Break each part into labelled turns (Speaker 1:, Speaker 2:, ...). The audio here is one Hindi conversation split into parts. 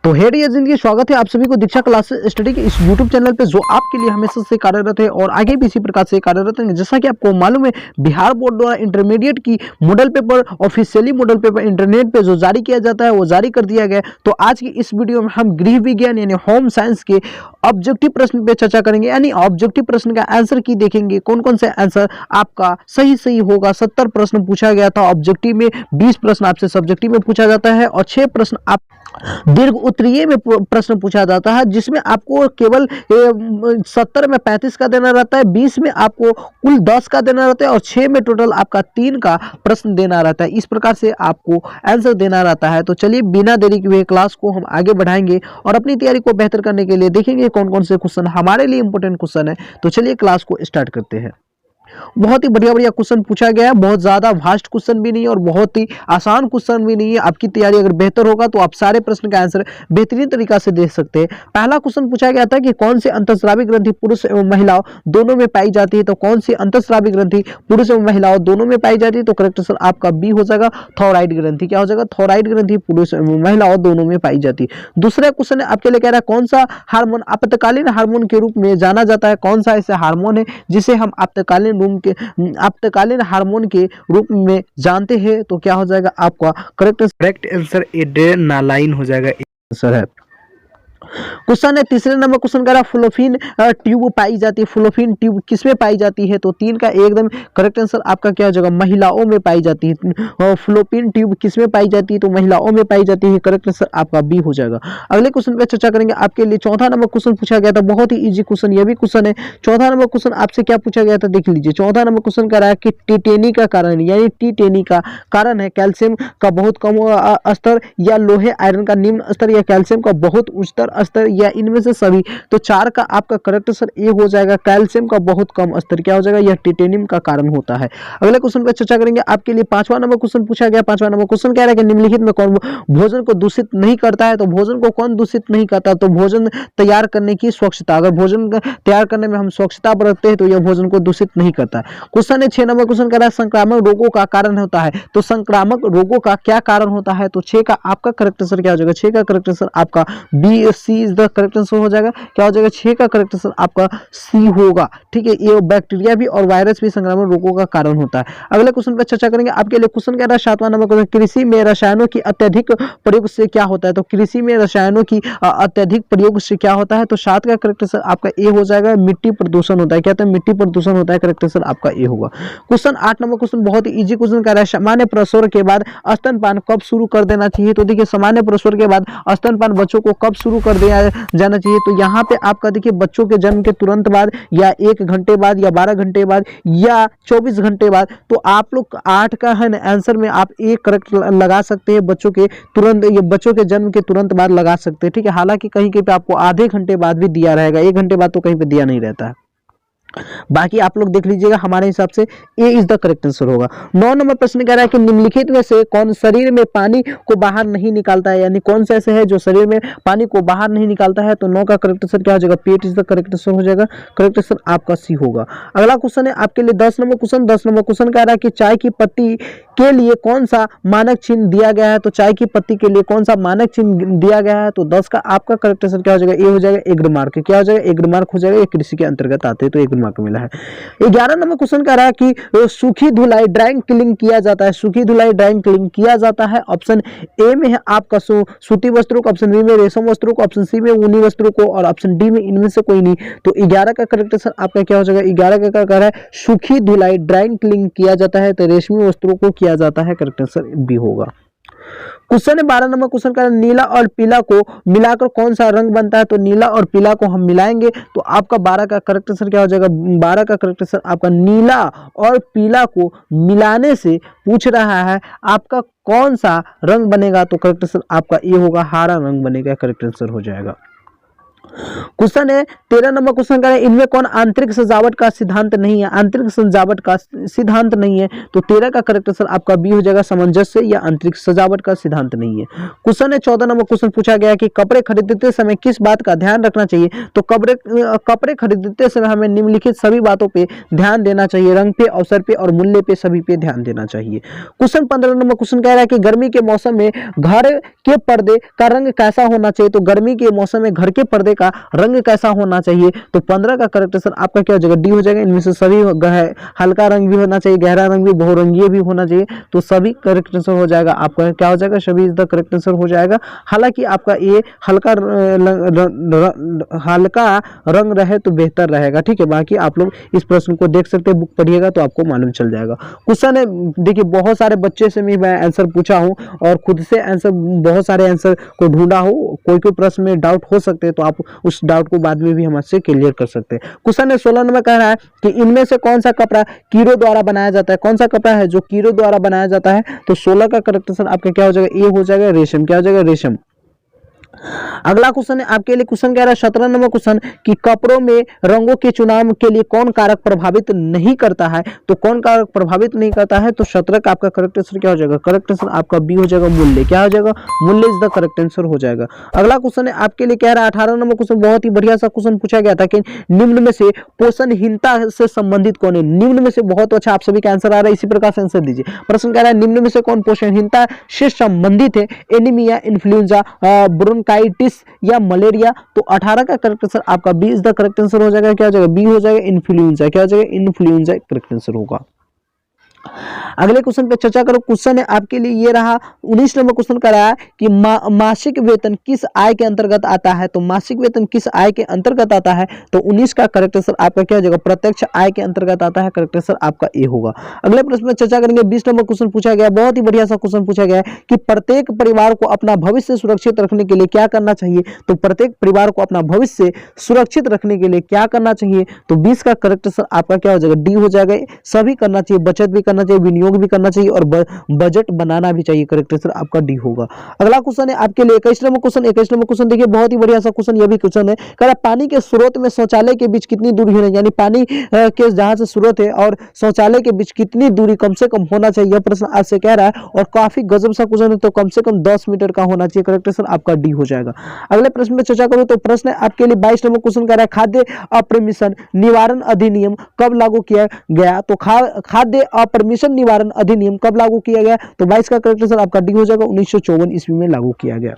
Speaker 1: तो हे डियर जिंदगी, स्वागत है आप सभी को दीक्षा क्लासेस स्टडी के इस यूट्यूब चैनल पे जो आपके लिए हमेशा से कार्यरत है और आगे भी इसी प्रकार से कार्यरत रहेंगे। जैसा कि आपको मालूम है, बिहार बोर्ड द्वारा इंटरमीडिएट की model paper officially model paper internet पे जो जारी किया जाता है वो जारी कर दिया गया। तो आज की इस वीडियो में हम गृह विज्ञान यानी होम साइंस के ऑब्जेक्टिव प्रश्न पे चर्चा करेंगे, यानी ऑब्जेक्टिव प्रश्न का आंसर की देखेंगे कौन कौन से आंसर आपका सही होगा। 70 प्रश्न पूछा गया था ऑब्जेक्टिव में, 20 प्रश्न आपसे सब्जेक्टिव में पूछा जाता है और 6 प्रश्न आप दीर्घ उत्तरीय में प्रश्न पूछा जाता है, जिसमें आपको केवल 70 में 35 का देना रहता है, 20 में आपको कुल 10 का देना रहता है और 6 में टोटल आपका 3 का प्रश्न देना रहता है। इस प्रकार से आपको आंसर देना रहता है। तो चलिए बिना देरी किए क्लास को हम आगे बढ़ाएंगे और अपनी तैयारी को बेहतर करने के लिए देखेंगे कौन कौन से क्वेश्चन हमारे लिए इंपॉर्टेंट क्वेश्चन है। तो चलिए क्लास को स्टार्ट करते हैं। बहुत ही बढ़िया क्वेश्चन पूछा गया है, बहुत ज्यादा वास्ट क्वेश्चन भी नहीं है और बहुत ही आसान क्वेश्चन भी नहीं है। आपकी तैयारी अगर बेहतर होगा तो आप सारे प्रश्न का आंसर बेहतरीन तरीका से दे सकते हैं। पहला क्वेश्चन पूछा गया था कि कौन सी अंतःस्रावी ग्रंथि पुरुष एवं महिलाओं दोनों में पाई जाती है। तो कौन सी अंतःस्रावी ग्रंथि पुरुष एवं महिलाओं दोनों में पाई जाती है, तो करेक्ट आंसर आपका बी हो जाएगा, थायराइड ग्रंथि। क्या हो जाएगा? थायराइड ग्रंथि पुरुष एवं महिलाओं दोनों में पाई जाती है। दूसरा क्वेश्चन आपके लिए कह रहा है कौन सा हार्मोन आपातकालीन हार्मोन के रूप में जाना जाता है। कौन सा ऐसा हार्मोन है जिसे हम आपातकालीन हार्मोन के रूप में जानते हैं। तो क्या हो जाएगा आपका करेक्ट आंसर एड्रेनालाइन हो जाएगा, आंसर है। क्वेश्चन है तीसरे नंबर क्वेश्चन कह रहा है फ्लोफिन ट्यूब पाई जाती है। फ्लोफिन ट्यूब किसमें पाई जाती है? तो 3 का एकदम करेक्ट आंसर आपका क्या हो जाएगा? महिलाओं में पाई जाती है। फ्लोपिन ट्यूब किसमें पाई जाती है? तो महिलाओं में पाई जाती है। करेक्ट आंसर आपका बी हो जाएगा। अगले क्वेश्चन पे चर्चा करेंगे। आपके लिए चौथा नंबर क्वेश्चन पूछा गया था, बहुत ही इजी क्वेश्चन यह भी क्वेश्चन है। चौथा नंबर क्वेश्चन आपसे क्या पूछा गया था देख लीजिए। चौथा नंबर क्वेश्चन कह रहा है कि टिटेनी का कारण, यानी टिटेनी का कारण है कैल्शियम का बहुत कम स्तर या लोहे आयरन का निम्न स्तर या कैल्शियम का बहुत उच्चतर स्तर या इनमें से सभी। तो 4 का आपका करेक्ट आंसर ए हो जाएगा, कैल्शियम का बहुत कम स्तर। क्या हो जाएगा? यह टिटेनियम का कारण होता है। अगले क्वेश्चन पे चर्चा करेंगे। आपके लिए 5वां नंबर क्वेश्चन पूछा गया। 5वां नंबर क्वेश्चन कह रहा है कि निम्नलिखित में कौन भोजन को दूषित नहीं करता है। तो भोजन को कौन दूषित नहीं करता? तो भोजन तैयार करने की स्वच्छता। अगर भोजन तैयार करने में हम स्वच्छता बरतते हैं तो यह भोजन को दूषित नहीं करता है। क्वेश्चन है 6 नंबर क्वेश्चन कह रहा है संक्रामक रोगों का कारण होता है। तो संक्रामक रोगों का क्या कारण होता है? तो 6 का आपका करेक्ट आंसर क्या हो जाएगा? 6 का करेक्ट आंसर आपका B C is the correct answer हो जाएगा। क्या हो जाएगा? 6 का करेक्ट आंसर आपका सी होगा। ठीक है, ये बैक्टीरिया भी और वायरस भी संक्रामक रोगों का कारण होता है। अगले क्वेश्चन पर चर्चा करेंगे। आपके लिए क्वेश्चन कह रहा है 7वां नंबर क्वेश्चन, कृषि में रसायनों की अत्यधिक प्रयोग से क्या होता है। तो कृषि में रसायनों की अत्यधिक प्रयोग से क्या होता है? तो 7 का करेक्ट आंसर आपका ए हो जाएगा, मिट्टी प्रदूषण होता है। क्या होता है? मिट्टी प्रदूषण होता है। करेक्ट आंसर आपका ए होगा। क्वेश्चन 8 नंबर क्वेश्चन बहुत ही इजी क्वेश्चन कह रहा है सामान्य प्रसव के बाद स्तनपान कब शुरू कर देना चाहिए। तो देखिए सामान्य प्रसव के बाद स्तनपान बच्चों को कब शुरू कर दिया जाना चाहिए। तो यहाँ पे आपका देखिए बच्चों के जन्म के तुरंत बाद या 1 घंटे बाद या 12 घंटे बाद या 24 घंटे बाद। तो आप लोग 8 का है ना आंसर में आप एक करेक्ट लगा सकते हैं, बच्चों के तुरंत, ये बच्चों के जन्म के तुरंत बाद लगा सकते हैं। ठीक है, हालांकि कहीं कहीं पे आपको आधे घंटे बाद भी दिया रहेगा, 1 घंटे बाद तो कहीं पे दिया नहीं रहता है। बाकी आप लोग देख लीजिएगा, हमारे हिसाब से ए इज द करेक्ट आंसर होगा। 9 नंबर प्रश्न कह रहा है कि निम्नलिखित में से कौन शरीर में पानी को बाहर नहीं निकालता है, यानी कौन सा ऐसे है जो शरीर में पानी को बाहर नहीं निकालता है। तो 9 का करेक्ट आंसर क्या हो जाएगा? पेट इज द करेक्ट आंसर हो जाएगा। करेक्ट आंसर आपका सी होगा। अगला क्वेश्चन है आपके लिए 10 नंबर क्वेश्चन। 10 नंबर क्वेश्चन कह रहा है कि चाय की पत्ती के लिए कौन सा मानक चिन्ह दिया गया है। तो चाय की पत्ती के लिए कौन सा मानक चिन्ह दिया गया है। तो 10 का आपका करेक्ट आंसर क्या हो जाएगा? ए हो जाएगा, एग्र मार्क। क्या हो जाएगा? एग्र मार्क हो जाएगा। ये कृषि के अंतर्गत आते हैं तो एग्र मार्क मिला है। 11 नंबर क्वेश्चन कह रहा है कि सूखी धुलाई ड्राइंग क्लीनिंग किया जाता है। सूखी धुलाई ड्राइंग क्लीनिंग किया जाता है। ऑप्शन ए में है आपका सूती वस्त्रों को, ऑप्शन बी में रेशम वस्त्रों को, ऑप्शन सी में ऊनी वस्त्रों को और ऑप्शन डी में इनमें से कोई नहीं। तो 11 का करेक्ट आंसर आपका क्या हो जाएगा? 11 का क्या कह रहा है? सूखी धुलाई ड्राइंग क्लीनिंग किया जाता है तो रेशमी वस्त्रों को किया जाता है। करेक्ट आंसर बी होगा। क्वेश्चन है 12 नंबर क्वेश्चन का नीला और पीला को मिलाकर कौन सा रंग बनता है। तो नीला और पीला को हम मिलाएंगे तो आपका 12 का करेक्ट आंसर क्या हो जाएगा? 12 का करेक्ट आंसर आपका नीला और पीला को मिलाने से पूछ रहा है आपका कौन सा रंग बनेगा। तो करेक्ट आंसर आपका ये होगा, हरा रंग बनेगा। करेक्ट आंसर हो जाएगा। क्वेश्चन है 13 नंबर क्वेश्चन का है इनमें कौन आंतरिक सजावट का सिद्धांत नहीं है, आंतरिक सजावट का सिद्धांत नहीं है, तो 13 का करेक्ट आंसर आपका बी हो जाएगा, सामंजस्य या आंतरिक सजावट का सिद्धांत नहीं है। क्वेश्चन है 14 नंबर क्वेश्चन पूछा गया कि कपड़े खरीदते समय किस बात का ध्यान रखना चाहिए, तो कपड़े खरीदते समय हमें निम्नलिखित सभी बातों पे ध्यान देना चाहिए, रंग पे, अवसर पे और मूल्य पे, सभी पे ध्यान देना चाहिए। क्वेश्चन 15 नंबर क्वेश्चन कह रहा है कि गर्मी के मौसम में घर के पर्दे का रंग कैसा होना चाहिए, तो गर्मी के मौसम में घर के पर्दे का रंग कैसा होना चाहिए, तो 15 का करेक्ट आंसर आपका क्या हो जाएगा, डी हो जाएगा। इनमें से सभी हल्का रंग भी होना चाहिए, गहरा रंग भी, बहुरंगीय भी होना चाहिए, तो सभी करेक्ट आंसर हो जाएगा आपका क्या हो जाएगा, सभी इज द करेक्ट आंसर हो जाएगा। हालांकि आपका ये हल्का रंग रहे तो बेहतर रहेगा, ठीक है। बाकी आप लोग इस प्रश्न को देख सकते हैं, बुक पढ़िएगा तो आपको मालूम चल जाएगा। क्वेश्चन है देखिए बहुत सारे बच्चे से मैं आंसर पूछा हूं और खुद से आंसर बहुत सारे आंसर को ढूंढा हो, कोई प्रश्न में डाउट हो सकते हैं तो आप उस डाउट को बाद में भी हमसे क्लियर कर सकते हैं। क्वेश्चन है 16 नंबर कह रहा है कि इनमें से कौन सा कपड़ा कीड़ों द्वारा बनाया जाता है, कौन सा कपड़ा है जो कीड़ों द्वारा बनाया जाता है, तो 16 का करेक्ट आंसर आपका क्या हो जाएगा, ए हो जाएगा, रेशम। क्या हो जाएगा, रेशम। अगला क्वेश्चन है आपके लिए, क्वेश्चन कह रहा है 17 नंबर क्वेश्चन कि कपड़ों में रंगों के चुनाव के लिए कौन कारक प्रभावित नहीं करता है, तो कौन कारक प्रभावित नहीं करता है, तो 17 का आपका करेक्ट आंसर क्या हो जाएगा, करेक्ट आंसर आपका बी हो जाएगा, मूल्य। क्या हो जाएगा, मूल्य इज द करेक्ट आंसर हो जाएगा। अगला क्वेश्चन है आपके लिए कह रहा है 18 नंबर क्वेश्चन, बहुत ही बढ़िया सा क्वेश्चन पूछा गया था कि निम्न में से पोषणहीनता से संबंधित कौन है, निम्न में से, बहुत अच्छा आप सभी का आंसर आ रहा है, इसी प्रकार से आंसर दीजिए। प्रश्न कह रहा है निम्न में से कौन पोषणहीनता से संबंधित है, एनीमिया, इन्फ्लुएंजा, ब्रोंकाइटिस या मलेरिया, तो 18 का करेक्ट आंसर आपका B is the correct answer हो जाएगा। क्या हो जाएगा, बी हो जाएगा, इन्फ्लुएंजा। क्या हो जाएगा, इन्फ्लुएंजा करेक्ट आंसर होगा। अगले क्वेश्चन पे चर्चा करो। क्वेश्चन है आपके लिए ये रहा 19 नंबर क्वेश्चन का रहा है कि मासिक वेतन किस आय के अंतर्गत आता है, तो मासिक वेतन किस आय के अंतर्गत आता है, तो 19 का करेक्ट आंसर आपका क्या हो जाएगा, प्रत्यक्ष आय के अंतर्गत आता है, करेक्ट आंसर आपका ए होगा। अगले प्रश्न में चर्चा करेंगे 20 नंबर क्वेश्चन पूछा गया, बहुत ही बढ़िया सा क्वेश्चन पूछा गया है कि प्रत्येक परिवार को अपना भविष्य सुरक्षित रखने के लिए क्या करना चाहिए, तो प्रत्येक परिवार को अपना भविष्य सुरक्षित रखने के लिए क्या करना चाहिए, तो 20 का करेक्ट आंसर आपका क्या हो जाएगा, डी हो जाएगा। सभी करना चाहिए, बचत भी करना चाहिए, विनियोग भी करना चाहिए और बजट बनाना भी चाहिए, करेक्ट आंसर आपका डी होगा। अगला क्वेश्चन है आपके लिए 21 नंबर क्वेश्चन। 21 नंबर क्वेश्चन देखिए बहुत ही बढ़िया सा क्वेश्चन, यह भी क्वेश्चन है, कह रहा पानी के स्रोत में शौचालय के बीच कितनी दूरी है, यानी पानी के जहां से स्रोत है और शौचालय के बीच कितनी दूरी कम से कम होना चाहिए, यह प्रश्न आज से कह रहा है और काफी गजब सा क्वेश्चन है, तो कम से कम 10 मीटर का होना चाहिए, करेक्ट आंसर आपका डी हो जाएगा। अगले प्रश्न में चर्चा करूं तो प्रश्न है आपके लिए 22 नंबर क्वेश्चन कह रहा है खाद्य अप्रमिशन निवारण अधिनियम कब लागू किया गया, तो खाद्य अप्रमिशन निवारण अधिनियम कब लागू किया गया, तो 22 का करेक्ट आंसर आपका डी हो जाएगा, 1954 ईस्वी में लागू किया गया।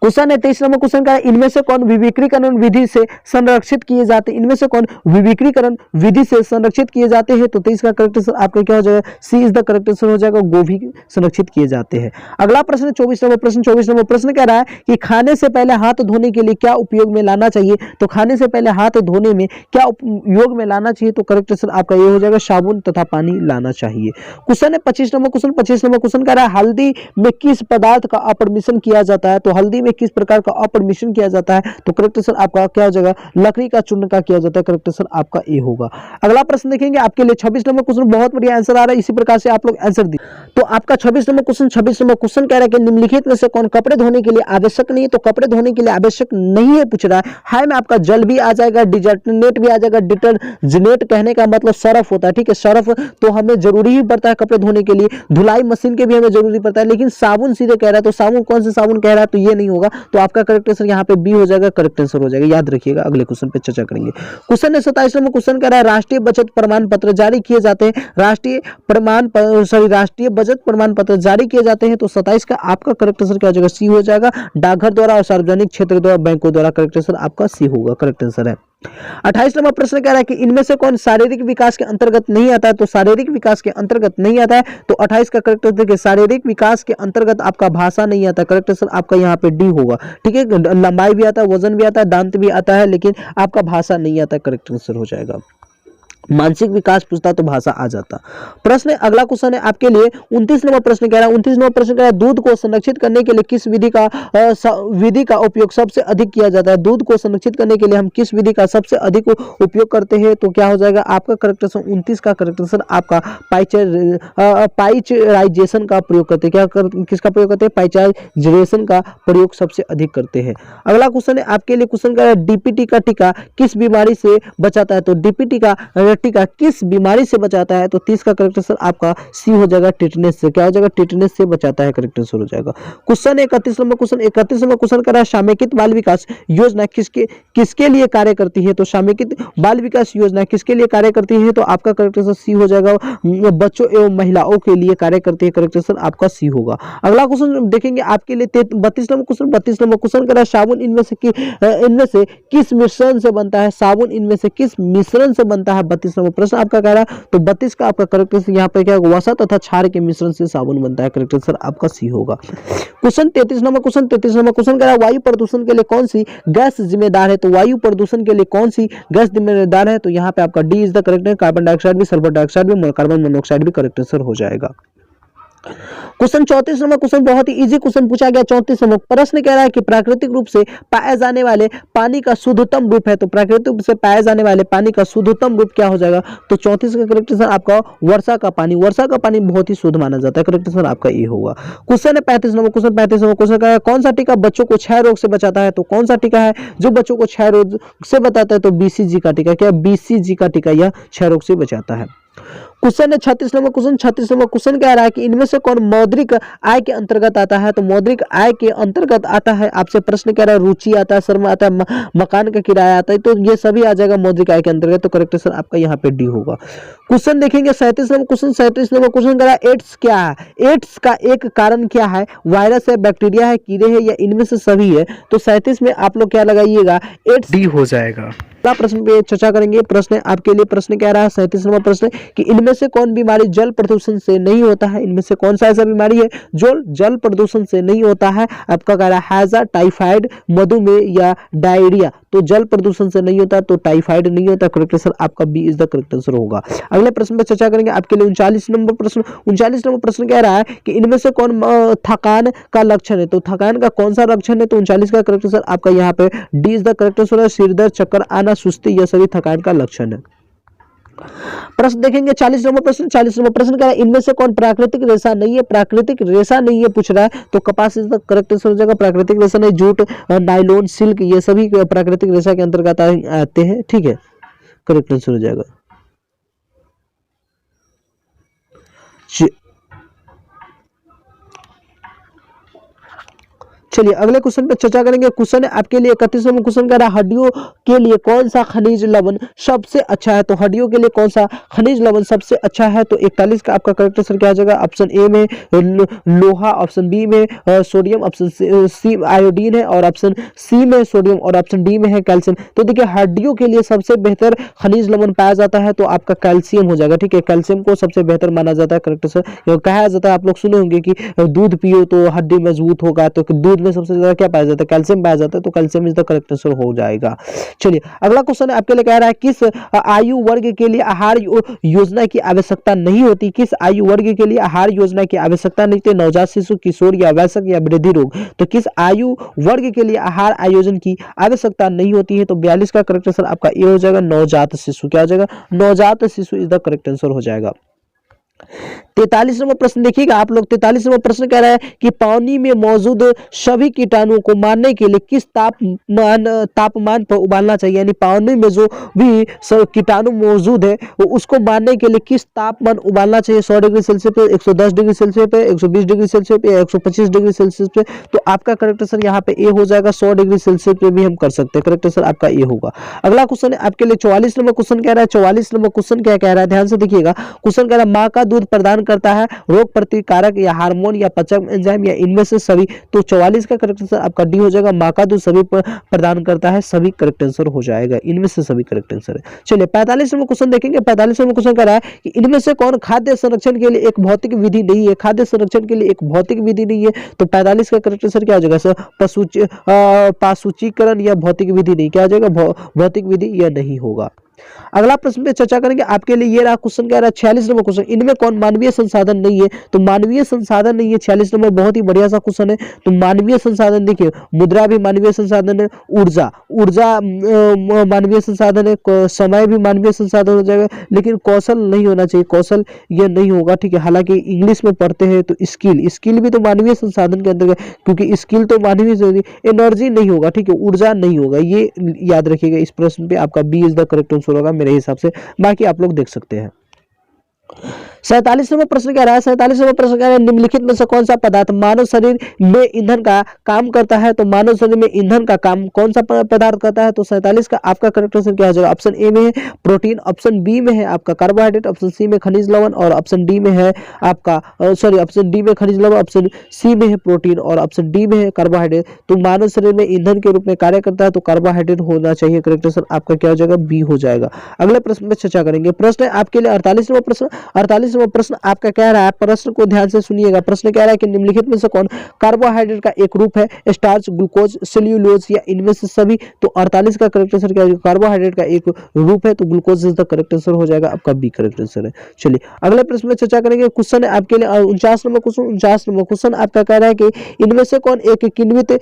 Speaker 1: क्वेश्चन है 23 नंबर क्वेश्चन का, इनमें से कौन विविक्रीकरण विधि से संरक्षित किए जाते हैं, इनमें से कौन विविक्रीकरण विधि से संरक्षित किए जाते हैं, तो 23 का करेक्ट आंसर आपका क्या हो जाएगा, C is the correct answer हो जाएगा, गोभी संरक्षित किए जाते हैं। अगला प्रश्न 24 नंबर प्रश्न। 24 नंबर प्रश्न कह रहा है कि खाने से पहले हाथ धोने के लिए क्या उपयोग में लाना चाहिए, तो खाने से पहले हाथ धोने में क्या उपयोग में लाना चाहिए, तो करेक्ट आंसर आपका ये हो जाएगा, साबुन तथा पानी लाना चाहिए। क्वेश्चन है 25 नंबर क्वेश्चन। 25 नंबर क्वेश्चन कह रहा है हल्दी में किस पदार्थ का अपरमिश्रण किया जाता है, तो हल्दी में किस प्रकार का अपरमिश्रण किया जाता है, तो करेक्ट आंसर आपका क्या हो जाएगा, लकड़ी का चूर्ण का किया जाता है, करेक्ट आंसर आपका ए होगा। अगला प्रश्न देखेंगे आपके लिए 26 नंबर क्वेश्चन, बहुत बढ़िया आंसर आ रहा है, इसी प्रकार से आप लोग आंसर दी। तो आपका 26 नंबर क्वेश्चन कह रहा है कि निम्नलिखित में से कौन कपड़े धोने के लिए आवश्यक नहीं है, तो कपड़े धोने के लिए आवश्यक नहीं है पूछ रहा है में आपका जल भी आ जाएगा, डिटर्जेंट भी आ जाएगा। डिटर्जेंट कहने का मतलब सरफ होता है, ठीक है, सरफ तो हमें जरूरी ही पड़ता है कपड़े धोने के लिए, धुलाई मशीन के भी हमें जरूरी पड़ता है, लेकिन साबुन सीधे कह रहा है, तो साबुन कौन से साबुन कह रहा है, तो ये नहीं होगा, तो आपका करेक्ट आंसर यहाँ पे बी हो जाएगा, करेक्ट आंसर हो जाएगा, याद रखिएगा। अगले क्वेश्चन पे चर्चा करेंगे। क्वेश्चन है 27 नंबर क्वेश्चन कह रहा है राष्ट्रीय बचत प्रमाण पत्र जारी किए जाते हैं, राष्ट्रीय बचत प्रमाण पत्र जारी किए जाते हैं, तो 27 का आपका करेक्ट आंसर क्या हो जाएगा, सी हो जाएगा, डाकघर द्वारा और सार्वजनिक क्षेत्र द्वारा बैंकों द्वारा, करेक्ट आंसर आपका सी होगा, करेक्ट आंसर है। 28 नंबर प्रश्न कह रहा है कि इनमें से कौन शारीरिक विकास के अंतर्गत नहीं आता है, तो शारीरिक विकास के अंतर्गत नहीं आता है, तो 28 का करेक्ट आंसर देखिए, शारीरिक विकास के अंतर्गत आपका भाषा नहीं आता, करेक्ट आंसर आपका यहाँ पे डी होगा, ठीक है, लंबाई भी आता है, वजन भी आता है, दांत भी आता है, लेकिन आपका भाषा नहीं आता, करेक्ट आंसर हो जाएगा। मानसिक विकास पूछता तो भाषा आ जाता। प्रश्न अगला क्वेश्चन है आपके लिए 29 नंबर प्रश्न कह रहा है, 29 नंबर प्रश्न कह रहा है दूध को संरक्षित करने के लिए किस विधि का उपयोग सबसे अधिक किया जाता है। दूध को संरक्षित करने के लिए हम किस विधि का सबसे अधिक उपयोग करते हैं, तो क्या हो जाएगा आपका करेक्ट आंसर 29 का करेक्ट आंसर आपका पाइचराइजेशन का प्रयोग करते हैं। किसका प्रयोग करते हैं, पाइचराइजेशन का प्रयोग सबसे अधिक करते हैं। अगला क्वेश्चन है आपके लिए, क्वेश्चन कह रहा है डीपीटी का टीका किस बीमारी से बचाता है, तो डीपीटी का टीका किस बीमारी से बचाता है, तो 30 का करेक्ट आंसर आपका सी हो जाएगा, टिटनेस से। क्या हो जाएगा, टिटनेस से बचाता है, करेक्ट आंसर हो जाएगा। क्वेश्चन 31 नंबर क्वेश्चन कर रहा है समेकित बाल विकास योजना किसके लिए कार्य करती है, तो समेकित बाल विकास योजना किसके लिए कार्य करती है, तो आपका करेक्ट आंसर सी हो जाएगा, बच्चों एवं महिलाओं के लिए कार्य करती है, करेक्ट आंसर आपका सी होगा। अगला क्वेश्चन देखेंगे आपके लिए 32 नंबर क्वेश्चन कर रहा है साबुन इनमें से किस मिश्रण से बनता है, साबुन इनमें से किस मिश्रण से बनता है, 32 नंबर प्रश्न आपका कह रहा है। तो 32 का आपका करेक्ट आंसर यहाँ पे क्या होगा, वसा तथा क्षार के मिश्रण से साबुन बनता है, करेक्ट आंसर आपका सी होगा। क्वेश्चन 33 नंबर क्वेश्चन कह रहा है वायु प्रदूषण के लिए कौन सी गैस जिम्मेदार है, तो वायु प्रदूषण के लिए कौन सी गैस जिम्मेदार है, तो यहाँ पे आपका डी इज द करेक्ट है। कार्बन डाइऑक्साइड भी, सल्फर डाइऑक्साइड भी, कार्बन मोनोऑक्साइड भी करेक्ट आंसर हो जाएगा। क्वेश्चन 34 नंबर क्वेश्चन बहुत ही इजी क्वेश्चन पूछा गया। 34 नंबर प्रश्न कह रहा है कि प्राकृतिक रूप से पाए जाने वाले पानी का शुद्धतम रूप है, तो प्राकृतिक रूप से पाए जाने वाले पानी का शुद्धतम रूप क्या हो जाएगा, तो 34 का करेक्ट आंसर आपका वर्षा का पानी बहुत ही शुद्ध माना जाता है, करेक्ट आंसर आपका ये होगा। क्वेश्चन है 35 नंबर क्वेश्चन कह रहा है कौन सा टीका बच्चों को क्षय रोग से बचाता है, तो कौन सा टीका है जो बच्चों को क्षय रोग से बताता है, तो बीसीजी का टीका। क्या बीसीजी का टीका यह क्षय रोग से बचाता है। क्वेश्चन है 36 नंबर क्वेश्चन कह रहा है कि इनमें से कौन मौद्रिक आय के अंतर्गत आता है, तो मौद्रिक आय के अंतर्गत आता है। आपसे प्रश्न कह रहा है रुचि आता है, श्रम आता है, मकान का किराया आता है, तो ये सभी आ जाएगा मौद्रिक आय के अंतर्गत, तो करेक्ट आंसर आपका यहाँ पे डी होगा। क्वेश्चन देखेंगे 37 नंबर क्वेश्चन कह रहा है एड्स क्या है, एड्स का एक कारण क्या है, वायरस है, बैक्टीरिया है, कीड़े है, या इनमें से सभी है, तो 37 में आप लोग क्या लगाइएगा, एड्स डी हो जाएगा। प्रश्न पे चर्चा करेंगे। प्रश्न आपके लिए प्रश्न कह रहा है 37 नंबर प्रश्न कि इनमें से कौन बीमारी जल प्रदूषण से नहीं होता है, इनमें से कौन सा ऐसा बीमारी है जो जल प्रदूषण से नहीं होता है। आपका कह रहा है हैजा, टाइफाइड, मधुमेह या डायरिया, तो जल प्रदूषण से नहीं होता, तो टाइफाइड नहीं होता, करेक्ट आंसर आपका B is the correct answer होगा। अगले प्रश्न पे चर्चा करेंगे आपके लिए 39 नंबर प्रश्न कह रहा है कि इनमें से कौन थकान का लक्षण है, तो थकान का कौन सा लक्षण है, तो 39 का करेक्ट आंसर आपका यहाँ पे D is the correct answer है। सिर दर्द, चक्कर आना, सुस्ती, यह सभी थकान का लक्षण है। प्रश्न देखेंगे 40 नंबर प्रश्न कह रहा है इनमें से कौन प्राकृतिक रेशा नहीं है, पूछ रहा है, तो कपास इज द करेक्ट आंसर हो जाएगा। प्राकृतिक रेशा नहीं, जूट, नायलॉन, सिल्क, ये सभी प्राकृतिक रेशा के अंतर्गत आते हैं, ठीक है, करेक्ट आंसर हो जाएगा। चलिए अगले क्वेश्चन पे चर्चा करेंगे। क्वेश्चन है आपके लिए 31 नंबर क्वेश्चन कह रहा है हड्डियों के लिए कौन सा खनिज लवण सबसे अच्छा है, तो हड्डियों के लिए कौन सा खनिज लवण सबसे अच्छा है, तो 41 का आपका करेक्ट आंसर क्या आ जाएगा। ऑप्शन ए में लोहा, ऑप्शन बी में सोडियम, ऑप्शन सी आयोडीन है, और ऑप्शन सी में सोडियम, और ऑप्शन डी में है कैल्शियम। तो देखिए हड्डियों के लिए सबसे बेहतर खनिज लवण पाया जाता है, तो आपका कैल्शियम हो जाएगा, ठीक है, कैल्शियम को सबसे बेहतर माना जाता है, करेक्ट आंसर। कहा जाता है, आप लोग सुने होंगे कि दूध पियो तो हड्डी मजबूत होगा, तो दूध में सबसे ज्यादा क्या पाया जाता है, कैल्शियम पाया जाता है, तो calcium is the correct answer हो जाएगा। चलिए अगला क्वेश्चन आपके लिए कह रहा है किस आयु वर्ग के लिए आहार योजना की आवश्यकता नहीं होती, किस आयु वर्ग के लिए आहार योजना की आवश्यकता नहीं होती, नवजात शिशु, किशोर या वयस्क या वृद्धि रोग, तो किस आयु वर्ग के लिए आहार आयोजन की आवश्यकता नहीं होती है, तो 42 का करेक्ट आंसर आपका ये हो जाएगा, नवजात शिशु। क्या हो जाएगा, नवजात शिशु इज द करेक्ट आंसर हो जाएगा। 43 नंबर प्रश्न देखिएगा आप लोग। 43 नंबर प्रश्न कह रहा है कि पानी में मौजूद सभी कीटाणुओं को मारने के लिए किस तापमान पर उबालना चाहिए, यानी पानी में जो भी कीटाणु मौजूद है उसको मारने के लिए किस तापमान उबालना चाहिए, 100 डिग्री सेल्सियस पे, 110 डिग्री सेल्सियस पे, 120 डिग्री सेल्सियस पे, 125 डिग्री सेल्सियस पे, तो आपका करेक्ट आंसर यहाँ पे ए हो जाएगा। 100 डिग्री सेल्सियस पे भी हम कर सकते हैं, करेक्ट आंसर आपका ए होगा। अगला क्वेश्चन है आपके लिए 44 नंबर क्वेश्चन कह रहा है। 44 नंबर क्वेश्चन क्या कह रहा है, ध्यान से देखिएगा। क्वेश्चन कह रहा है माँ का दूध प्रदान करता है रोग प्रतिकारक या हार्मोन या पाचक एंजाइम या इनमें से सभी, तो 44 का करेक्ट आंसर आपका डी हो जाएगा। माँ का दूध सभी प्रदान करता है, सभी करेक्ट आंसर हो जाएगा, इनमें से सभी करेक्ट आंसर है। चलिए 45 नंबर क्वेश्चन देखेंगे। 45 नंबर क्वेश्चन कह रहा है कि इनमें से कौन खाद्य संरक्षण के लिए एक भौतिक विधि नहीं है, खाद्य संरक्षण के लिए एक भौतिक विधि नहीं है, तो 45 का करेक्ट आंसर क्या हो जाएगा, पासूचीकरण या भौतिक विधि नहीं, क्या हो जाएगा, भौतिक विधि यह नहीं होगा। अगला प्रश्न पे चर्चा करेंगे आपके लिए ये रहा क्वेश्चन, क्या रहा 46 नंबर क्वेश्चन, इनमें कौन मानवीय संसाधन नहीं है? तो मानवीय संसाधन नहीं है 46 नंबर, बहुत ही बढ़िया सा क्वेश्चन है। तो मानवीय संसाधन देखिए, मुद्रा भी मानवीय संसाधन है, ऊर्जा ऊर्जा मानवीय संसाधन है, समय भी मानवीय संसाधन हो जाएगा, लेकिन कौशल नहीं होना चाहिए, कौशल ये नहीं होगा, ठीक है। हालांकि इंग्लिश में पढ़ते हैं तो स्किल भी तो मानवीय संसाधन के अंदर, क्योंकि स्किल तो मानवीय, एनर्जी नहीं होगा, ठीक है, ऊर्जा नहीं होगा, ये याद रखिएगा। इस प्रश्न पे आपका B is the correct answer होगा मेरे हिसाब से, बाकी आप लोग देख सकते हैं। 47वां प्रश्न कह रहा है, 47वां प्रश्न कह रहा है निम्नलिखित में से कौन सा पदार्थ मानव शरीर में ईंधन का काम करता है? तो मानव शरीर में ईंधन का काम कौन सा पदार्थ करता है? तो 47 का आपका करेक्ट आंसर क्या हो जाएगा? ऑप्शन ए में है प्रोटीन, ऑप्शन बी में है आपका कार्बोहाइड्रेट, ऑप्शन सी में खनिज लवण, और ऑप्शन डी में है आपका ऑप्शन डी में खनिज लवण, ऑप्शन सी में है प्रोटीन, और ऑप्शन डी में है कार्बोहाइड्रेट। तो मानव शरीर में ईंधन के रूप में कार्य करता है, तो कार्बोहाइड्रेट होना चाहिए। करेक्ट आंसर आपका क्या हो जाएगा? बी हो जाएगा। अगले प्रश्न में चर्चा करेंगे। प्रश्न है आपके लिए 48वां प्रश्न। 48वां प्रश्न आपका कह रहा है, प्रश्न को ध्यान से सुनिएगा। प्रश्न कह रहा है कि निम्नलिखित में से कौन कार्बोहाइड्रेट का एक रूप है? स्टार्च, ग्लूकोज, सेल्यूलोज या इनमें से सभी? तो 48 का करेक्ट आंसर क्या है? कार्बोहाइड्रेट का एक रूप है, तो glucose is the correct answer हो जाएगा, आपका बी करेक्ट आंसर है। चलिए अगले प्रश्न में चर्चा करेंगे। क्वेश्चन है आपके लिए 49 नंबर क्वेश्चन। 49 नंबर क्वेश्चन आपका कह रहा है कि इनमें से कौन एक किण्वित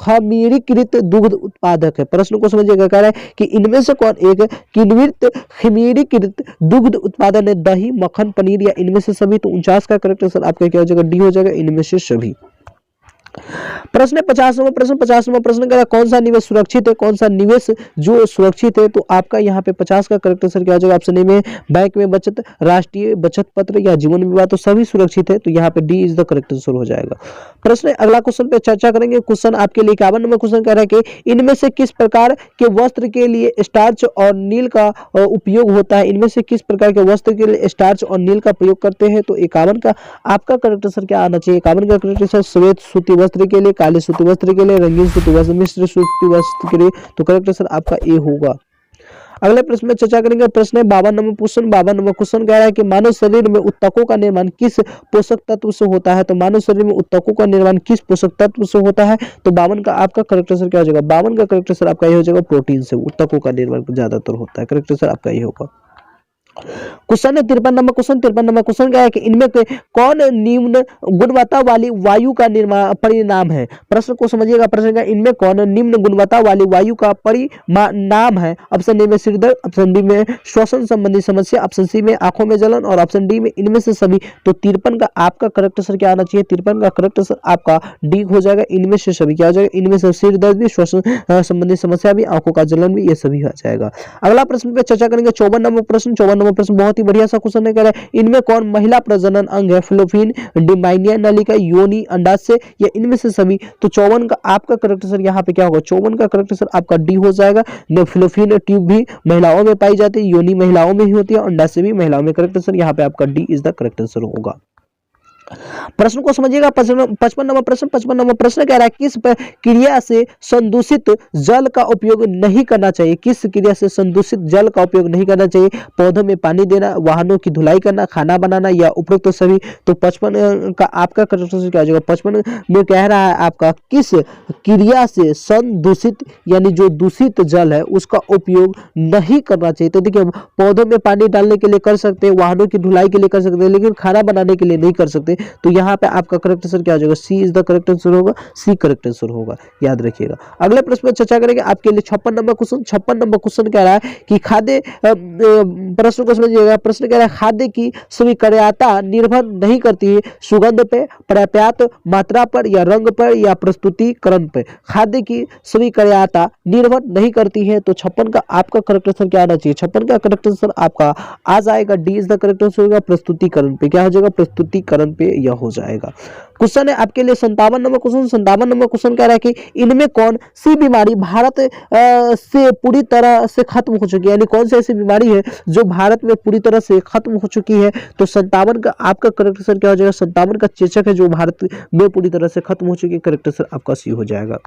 Speaker 1: खमीरीकृत दुग्ध उत्पादक है? प्रश्न को समझिएगा। कह रहा है कि इनमें से कौन एक किण्वित खमीरीकृत दुग्ध उत्पादन है? दही, मक्खन, पनीर या इनमें से सभी? तो 49 का करेक्ट आंसर आपका क्या हो जाएगा? डी हो जाएगा, इनमें से सभी। प्रश्न 50वां प्रश्न। 50वां प्रश्न कह रहा है कौन सा निवेश सुरक्षित है? कौन सा निवेश जो सुरक्षित है? तो आपका यहाँ पे 50 का करेक्ट आंसर क्या हो जाएगा? ऑप्शन ए में बैंक में बचत, राष्ट्रीय बचत पत्र या जीवन बीमा, तो सभी सुरक्षित है, तो यहाँ पे D is the correct answer हो जाएगा। प्रश्न अगला क्वेश्चन पे चर्चा करेंगे। क्वेश्चन आपके लिए 51 नंबर क्वेश्चन कह रहा है कि इनमें से किस प्रकार के वस्त्र के लिए स्टार्च और नील का उपयोग होता है? इनमें से किस प्रकार के वस्त्र के लिए स्टार्च और नील का प्रयोग करते हैं? तो 51 का आपका करेक्ट आंसर क्या आना चाहिए? 51 का करेक्ट आंसर श्वेत सूती वस्त्र के लिए, काले सूती वस्त्र के लिए, रंगीन सूती वस्त्र, मिश्र सूती वस्त्र के लिए, तो करेक्ट आंसर आपका ए होगा। अगले प्रश्न में चर्चा करेंगे। प्रश्न है 52 नंबर क्वेश्चन। 52 नंबर क्वेश्चन कह रहा है कि मानव शरीर में ऊतकों का निर्माण किस पोषक तत्व से होता है? तो मानव शरीर में ऊतकों का निर्माण किस पोषक तत्व से होता है? तो 52 का आपका करेक्ट आंसर क्या हो जाएगा? 52 का करेक्ट आंसर आपका ये हो जाएगा, प्रोटीन से ऊतकों का निर्माण ज्यादातर होता है। करेक्ट आंसर आपका ये होगा। क्वेश्चन है 53 नंबर क्वेश्चन। 53 नंबर क्वेश्चन क्या है कि इनमें कौन निम्न गुणवत्ता वाली वायु का निर्माण परिणाम है? प्रश्न को समझिएगा। प्रश्न का इनमें कौन निम्न गुणवत्ता वाली वायु का परिणाम है? ऑप्शन ए में सिरदर्द, ऑप्शन बी में श्वसन संबंधी समस्या, ऑप्शन सी में आंखों में जलन, और ऑप्शन डी में इनमें से सभी। तो 53 का आपका करेक्ट आंसर क्या आना चाहिए? 53 का करेक्ट आंसर आपका डी हो जाएगा, इनमें से सभी। क्या हो जाएगा? इनमें से सिर दर्द भी, श्वसन संबंधी समस्या भी, आंखों का जलन भी, ये सभी आ जाएगा। अगला प्रश्न पे चर्चा करेंगे। 54 नंबर प्रश्न। 54 नंबर प्रश्न बहुत ही बढ़िया सा क्वेश्चन है। कह रहा है इनमें कौन महिला प्रजनन अंग है? फ्लोफिन, डिमाइनिया नलिका, योनि, अंडाशय या इनमें से सभी? तो 54 का आपका करेक्ट आंसर यहाँ पे क्या होगा? 54 का करेक्ट आंसर आपका डी हो जाएगा। फ्लोफिन ट्यूब भी महिलाओं में पाई जाती है, योनि महिलाओं में ही होती है, अंडाशय भी महिलाओं में। करेक्ट आंसर यहाँ पे आपका D is the correct answer होगा। प्रश्न को समझिएगा। 55 नंबर प्रश्न। 55 नंबर प्रश्न कह रहा है किस क्रिया से संदूषित जल का उपयोग नहीं करना चाहिए? किस क्रिया से संदूषित जल का उपयोग नहीं करना चाहिए? पौधों में पानी देना, वाहनों की धुलाई करना, खाना बनाना या उपरोक्त सभी? तो 55 का आपका करेक्ट क्या हो जाएगा? 55 में कह रहा है आपका किस क्रिया से संदूषित यानी जो दूषित जल है उसका उपयोग नहीं करना चाहिए? तो देखिए पौधों में पानी डालने के लिए कर सकते हैं, वाहनों की धुलाई के लिए कर सकते हैं, लेकिन खाना बनाने के लिए नहीं कर सकते। तो यहाँ पे आपका करेक्ट आंसर क्या हो जाएगा? C is the correct answer होगा। सी करेक्ट आंसर होगा, याद रखिएगा। अगले प्रश्न में चर्चा करेंगे आपके लिए 56 नंबर क्वेश्चन। 56 नंबर क्वेश्चन कह रहा है कि खाद्य प्रश्न को समझिएगा। प्रश्न कह रहा है खाद्य की स्वीकार्यता निर्भर नहीं करती है सुगंध पे, पर्याप्त मात्रा पर या रंग पर या प्रस्तुतिकरण पे? खाद्य की स्वीकार्यता निर्भर नहीं करती है। तो 56 का आपका करेक्ट आंसर क्या आना चाहिए? 56 का करेक्ट आंसर आपका आ जाएगा, D is the correct answer होगा, प्रस्तुतिकरण पे। क्या हो जाएगा? प्रस्तुतिकरण पे यह हो जाएगा। क्वेश्चन है आपके लिए 57 नंबर क्वेश्चन। 57 नंबर क्वेश्चन कह रहा है कि इनमें कौन सी बीमारी भारत से पूरी तरह से खत्म हो चुकी है? यानी कौन सी ऐसी बीमारी है जो भारत में पूरी तरह से खत्म हो चुकी है? तो 57 का आपका करेक्ट आंसर क्या हो जाएगा? 57 का चेचक है जो भारत में पूरी तरह से खत्म हो चुकी है। करेक्ट आंसर आपका सी हो जाएगा।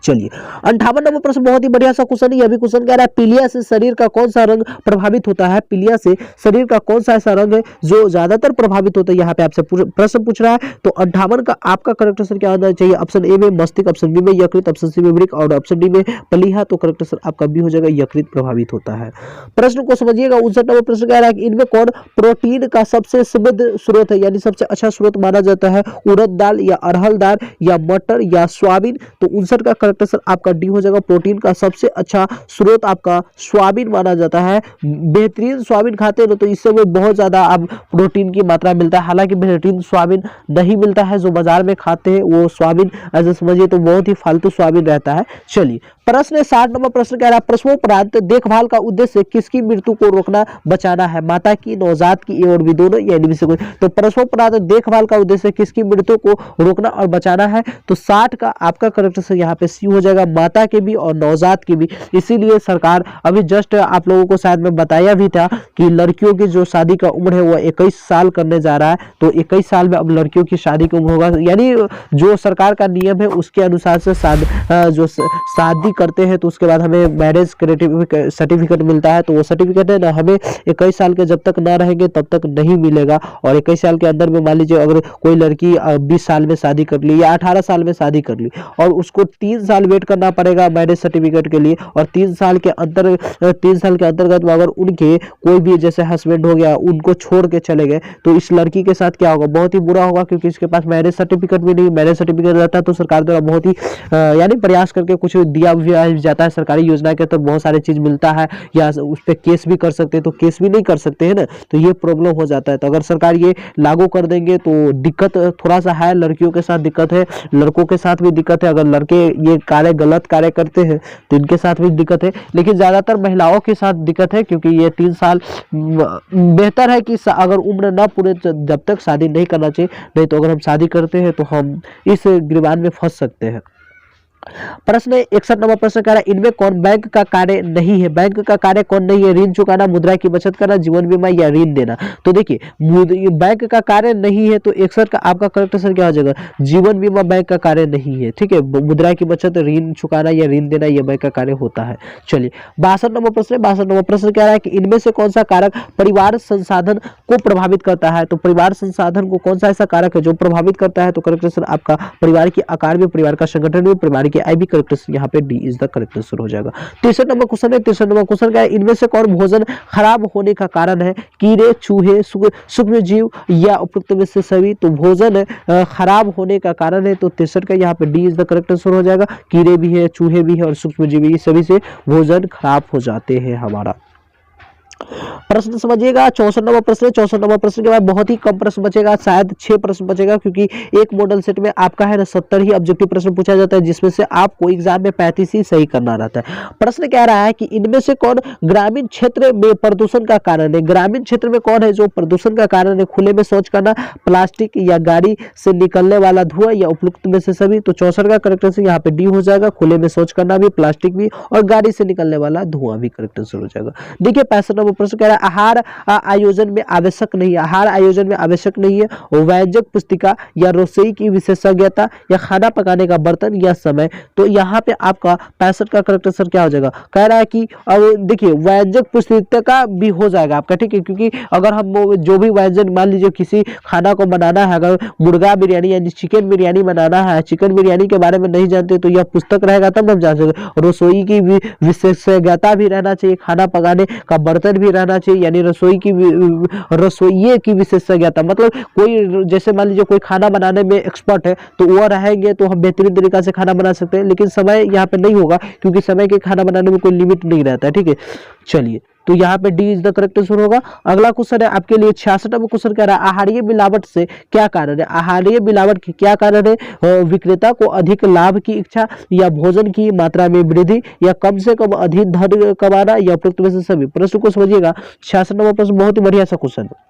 Speaker 1: चलिए 58 नंबर प्रश्न बहुत ही बढ़िया सा क्वेश्चन है। यह भी क्वेश्चन कह रहा है पीलिया से शरीर का कौन सा रंग प्रभावित होता है। पीलिया से शरीर का कौन सा ऐसा रंग है जो ज्यादातर प्रभावित होता है, यहाँ पे आपसे प्रश्न पूछ रहा है। तो 58 का आपका करेक्ट आंसर क्या होना चाहिए? ऑप्शन ए में मस्तिष्क, ऑप्शन बी में यकृत, ऑप्शन सी में वृक्क और ऑप्शन डी में प्लीहा। तो करेक्ट आंसर आपका बी हो जाएगा, यकृत प्रभावित होता है। प्रश्न को समझिएगा। 59 नंबर प्रश्न कह रहा है कि इनमें कौन प्रोटीन का सबसे समृद्ध स्रोत है, यानी सबसे अच्छा स्रोत माना जाता है? उड़द दाल या अरहर दाल या मटर या सोयाबीन। तो 59 का करेक्ट आंसर आपका डी हो जाएगा। प्रोटीन का सबसे अच्छा स्रोत आपका सोयाबीन माना जाता है। बेहतरीन सोयाबीन खाते हैं तो इससे में बहुत ज्यादा आप प्रोटीन की मात्रा मिलता है। हालांकि बेहतरीन सोयाबीन नहीं मिलता है, जो बाजार में खाते हैं वो सोयाबीन ऐसे समझिए तो बहुत ही फालतू सोयाबीन रहता है। चलिए प्रश्न 60 नंबर प्रश्न कह रहा है प्रसवोपरांत देखभाल का उद्देश्य किसकी मृत्यु को रोकना बचाना है? माता की, नवजात की और भी दोनों, या इनमें से कोई। तो प्रसवोपरांत देखभाल का उद्देश्य किसकी मृत्यु को रोकना और बचाना है? तो 60 का आपका करेक्ट आंसर यहाँ पे सी हो जाएगा, माता के भी और नवजात के भी। इसीलिए सरकार अभी जस्ट आप लोगों को शायद मैं बताया भी था कि लड़कियों की जो शादी का उम्र है वो 21 साल करने जा रहा है। तो 21 साल में अब लड़कियों की शादी की उम्र होगा, यानी जो सरकार का नियम है उसके अनुसार से जो शादी करते हैं तो उसके बाद हमें मैरिज सर्टिफिकेट मिलता है। तो वो सर्टिफिकेट है ना हमें 21 साल के जब तक ना रहेंगे तब तक नहीं मिलेगा। और 21 साल के अंदर में मान लीजिए अगर कोई लड़की 20 साल में शादी कर ली या 18 साल में शादी कर ली और उसको 3 साल वेट करना पड़ेगा मैरिज सर्टिफिकेट के लिए। और 3 साल के अंतर्गत अगर उनके कोई भी जैसे हस्बैंड हो गया उनको छोड़ के चले गए तो इस लड़की के साथ क्या होगा? बहुत ही बुरा होगा, क्योंकि इसके पास मैरिज सर्टिफिकेट भी नहीं। मैरिज सर्टिफिकेट रहता है तो सरकार द्वारा बहुत ही यानी प्रयास करके कुछ दिया जाता है। सरकारी योजना के तहत बहुत सारी चीज मिलता है, या उस पर केस भी कर सकते हैं, तो केस भी नहीं कर सकते हैं ना, तो ये प्रॉब्लम हो जाता है। तो अगर सरकार ये लागू कर देंगे तो दिक्कत थोड़ा सा है, लड़कियों के साथ दिक्कत है, लड़कों के साथ भी दिक्कत है। अगर लड़के ये गलत कार्य करते हैं तो इनके साथ भी दिक्कत है, लेकिन ज्यादातर महिलाओं के साथ दिक्कत है, क्योंकि ये 3 साल बेहतर है कि अगर उम्र ना पूरे जब तक शादी नहीं करना चाहिए। नहीं तो अगर हम शादी करते हैं तो हम इस गिरबान में फंस सकते हैं। प्रश्न 61 नंबर प्रश्न कह रहा है इनमें कौन बैंक का कार्य नहीं है? बैंक का कार्य कौन नहीं है? ऋण चुकाना, मुद्रा की बचत करना, जीवन बीमा या ऋण देना। तो देखिए बैंक का कार्य नहीं है तो 61 का आपका करेक्ट आंसर क्या हो जाएगा? जीवन बीमा बैंक का कार्य नहीं है। ठीक है, मुद्रा की बचत, ऋण चुकाना या ऋण देना यह बैंक का कार्य होता है। चलिए 62 नंबर प्रश्न 62 नंबर प्रश्न कह रहा है कि इनमें से कौन सा कारक परिवार संसाधन को प्रभावित करता है? तो परिवार संसाधन को कौन सा ऐसा कारक है जो प्रभावित करता है? तो करेक्ट आंसर आपका परिवार के आकार में, परिवार का संगठन में, परिवार आई भी करेक्ट आंसर यहाँ पे D is the correct answer हो जाएगा। 63 नंबर क्वेश्चन है। 63 नंबर क्वेश्चन क्या है? इनमें से कौन भोजन खराब होने का कारण है? कीड़े, चूहे, सूक्ष्म जीव या उपयुक्त में से सभी। तो भोजन खराब होने का कारण है तो 63 का यहाँ पे D is the correct answer हो जाएगा। कीड़े भी है, चूहे भी है और सूक्ष्म जीव भी, सभी से भोजन खराब हो जाते हैं हमारा। प्रश्न समझिएगा 64 नंबर प्रश्न। 64 नंबर प्रश्न के बाद बहुत ही कम प्रश्न बचेगा, शायद 6 प्रश्न बचेगा, क्योंकि एक मॉडल सेट में आपका है ना 70 ही ऑब्जेक्टिव प्रश्न पूछा जाता है, जिसमें से आपको एग्जाम में 35 ही सही करना रहता है। प्रश्न कह रहा है कि इनमें से कौन ग्रामीण क्षेत्र में प्रदूषण का कारण है? ग्रामीण क्षेत्र में कौन है जो प्रदूषण का कारण है? खुले में शौच करना, प्लास्टिक या गाड़ी से निकलने वाला धुआं या उपयुक्त में से सभी। तो 64 का करेक्ट आंसर यहाँ पे डी हो जाएगा। खुले में शौच करना भी, प्लास्टिक भी और गाड़ी से निकलने वाला धुआं भी करेक्ट आंसर हो जाएगा। देखिए 65 नंबर प्रश्न कह रहा है आहार आयोजन में आवश्यक नहीं है। आहार आयोजन में आवश्यक नहीं है व्यंजक पुस्तिका या रसोई की विशेषज्ञता या खाना पकाने का बर्तन या समय। तो यहाँ पे आपका 65 का करेक्ट आंसर क्या हो जाएगा? कह रहा है कि अब देखिए व्यंजक पुस्तिका भी हो जाएगा आपका, ठीक है, क्योंकि अगर हम जो भी व्यंजन मान लीजिए किसी खाना को बनाना है, अगर मुर्गा बिरयानी यानी चिकन बिरयानी बनाना है, चिकन बिरयानी के बारे में नहीं जानते तो यह पुस्तक रहेगा तब हम जान सकते। रसोई की विशेषज्ञता भी रहना चाहिए, खाना पकाने का बर्तन भी रहना चाहिए, यानी रसोइये की विशेषज्ञता, मतलब कोई जैसे मान लीजिए कोई खाना बनाने में एक्सपर्ट है तो वो रहेंगे तो हम बेहतरीन तरीका से खाना बना सकते हैं। लेकिन समय यहाँ पे नहीं होगा, क्योंकि समय के खाना बनाने में कोई लिमिट नहीं रहता है। ठीक है, चलिए तो यहाँ पे D is the correct answer होगा। अगला क्वेश्चन है आपके लिए 66 नंबर क्वेश्चन कह रहा है आहारीय मिलावट से क्या कारण है? आहारीय मिलावट के क्या कारण है? विक्रेता को अधिक लाभ की इच्छा या भोजन की मात्रा में वृद्धि या कम से कम अधिक धन कमाना या उपयुक्त में से सभी। प्रश्न को समझिएगा। 66 नंबर प्रश्न बहुत ही बढ़िया सा क्वेश्चन है।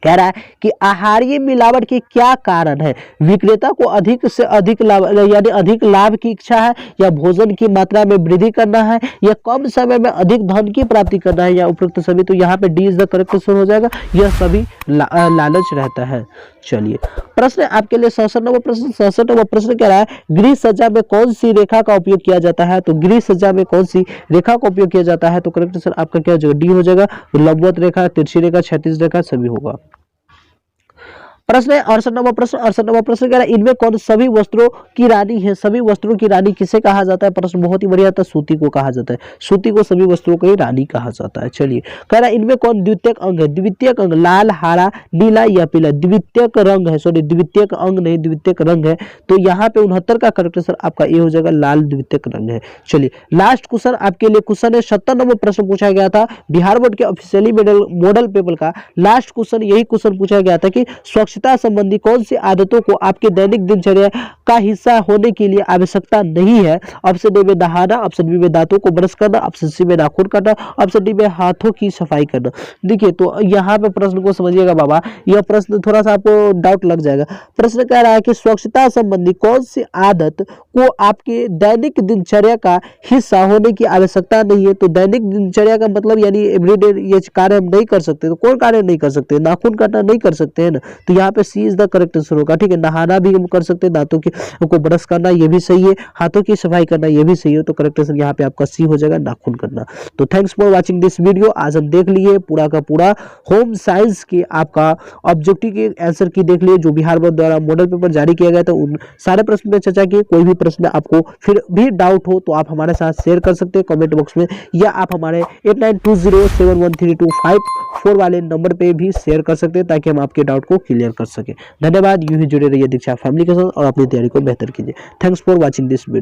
Speaker 1: कह रहा है कि आहारीय मिलावट के क्या कारण है? विक्रेता को अधिक से अधिक लाभ यानी अधिक लाभ की इच्छा है या भोजन की मात्रा में वृद्धि करना है या कम समय में अधिक धन की प्राप्ति करना है या उपयुक्त सभी। तो यहाँ पे D is the correct answer हो जाएगा। यह सभी लालच रहता है। चलिए प्रश्न आपके लिए 67वां प्रश्न। 67वां प्रश्न कह रहा है गृह सज्जा में कौन सी रेखा का उपयोग किया जाता है? तो गृह सज्जा में कौन सी रेखा का उपयोग किया जाता है? तो करेक्ट आंसर आपका क्या हो जाएगा? डी हो जाएगा। लंबवत रेखा, तिरछी रेखा, क्षैतिज रेखा सभी होगा। प्रश्न है 68वां प्रश्न। 68वां प्रश्न कह रहा है इनमें कौन सभी वस्त्रों की रानी है? सभी वस्त्रों की रानी किसे कहा जाता है? प्रश्न बहुत ही बढ़िया था, सूती को कहा जाता है। सूती को सभी वस्त्रों की रानी कहा जाता है। चलिए कह रहा है इनमें कौन द्वितीयक अंग है? द्वितीयक अंग लाल, हरा, नीला या पीला द्वितीयक रंग है। सॉरी द्वितीयक अंग नहीं, द्वितीयक रंग है। तो यहाँ पे 69 का करेक्ट आंसर आपका ए हो जाएगा, लाल द्वितीयक रंग है। चलिए लास्ट क्वेश्चन आपके लिए क्वेश्चन है 57वां प्रश्न पूछा गया था बिहार बोर्ड के ऑफिशियली मॉडल पेपर का। लास्ट क्वेश्चन यही क्वेश्चन पूछा गया था कि स्वच्छता संबंधी कौन सी आदतों को आपके दैनिक दिनचर्या का हिस्सा होने के लिए आवश्यकता नहीं है? ऑप्शन ए में नहाना, ऑप्शन बी में दांतों को ब्रश करना, ऑप्शन सी में नाखून काटना, ऑप्शन डी में हाथों की सफाई करना। देखिए तो यहाँ पे प्रश्न को समझिएगा बाबा, यह प्रश्न थोड़ा सा आपको डाउट लग जाएगा। प्रश्न कह रहा है कि स्वच्छता संबंधी कौन सी आदत को आपके दैनिक दिनचर्या का हिस्सा होने की आवश्यकता नहीं है? तो दैनिक दिनचर्या का मतलब यानी एवरीडे ये कार्य हम नहीं कर सकते। तो कौन कार्य नहीं कर सकते? नाखून काटना नहीं कर सकते हैं ना, तो यहाँ पे सी इज द करेक्ट आंसर होगा। ठीक है, नहाना भी हम कर सकते हैं, दांतों को ब्रश करना ये भी सही है, हाथों की सफाई करना ये भी सही है। तो करेक्ट आंसर यहाँ पे आपका सी हो जाएगा, नाखून करना। तो thanks for watching this video. आज हम देख लिए पूरा का पूरा होम साइंस के आपका ऑब्जेक्टिव के आंसर की देख लिए जो बिहार बोर्ड द्वारा मॉडल पेपर जारी किया गया था। उन सारे प्रश्न में चर्चा की। कोई भी प्रश्न आपको फिर भी डाउट हो तो आप हमारे साथ शेयर कर सकते हैं कमेंट बॉक्स में, या आप हमारे 8920713254 वाले नंबर पे भी शेयर कर सकते हैं ताकि हम आपके डाउट को क्लियर कर सके। धन्यवाद। यूं ही जुड़े रहिए दीक्षा फैमिली के साथ और अपनी तैयारी को बेहतर कीजिए। Thanks for watching this video.